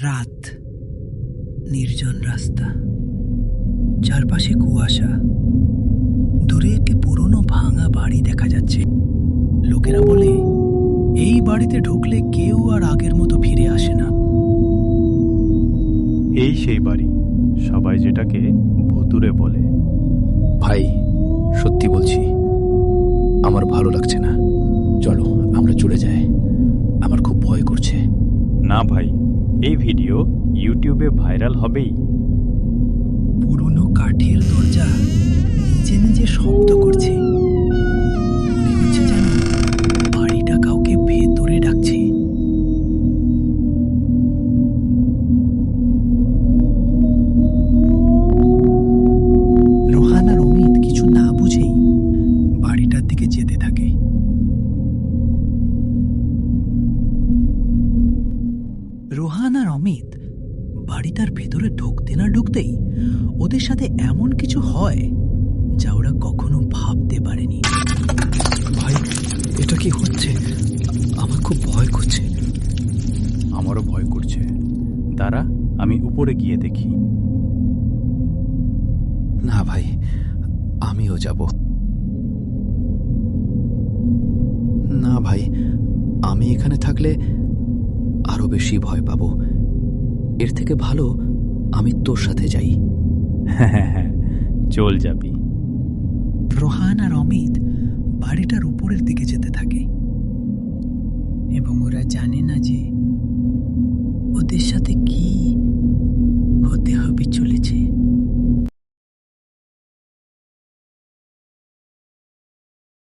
রাত, নির্জন রাস্তা, চারপাশে কুয়াশা। দূরে একটি পুরনো ভাঙা বাড়ি দেখা যাচ্ছে। লোকেরা বলে এই বাড়িতে ঢুকলে কেউ আর আগের মতো ফিরে আসে না। এই সেই বাড়ি, সবাই যেটাকে ভুতুড়ে বলে। ভাই, সত্যি বলছি, আমার ভালো লাগছে না। চলো আমরা চলে যাই, আমার খুব ভয় করছে। না ভাই, এই ভিডিও ইউটিউবে ভাইরাল হবেই। পুরনো কাঠের দরজা নিজে নিজে শব্দ করছে। মনে হচ্ছে যেন বাড়িটা কাউকে ভেতরে ডাকছে। রোহান আর অমিত কিছু না বুঝেই বাড়িটার দিকে যেতে থাকে। রোহান আর অমিত বাড়িটার ভেতরে ঢুকতে না ঢুকতেই ওদের সাথে এমন কিছু হয় যা ওরা কখনো ভাবতে পারেনি। ভাই, এটা কি হচ্ছে? আমার খুব ভয় করছে। আমারও ভয় করছে। দাঁড়া, আমি উপরে গিয়ে দেখি। না ভাই, আমিও যাব না। ভাই, আমি এখানে থাকলে আরো বেশি ভয় পাবো। এর থেকে ভালো আমি তোর সাথে যাই। হ্যাঁ, চল যাবি। রোহান আর অমিত বাড়িটার উপরের দিকে যেতে থাকে এবং ওরা জানে না যে ওদের সাথে কি হতে হবে চলেছে।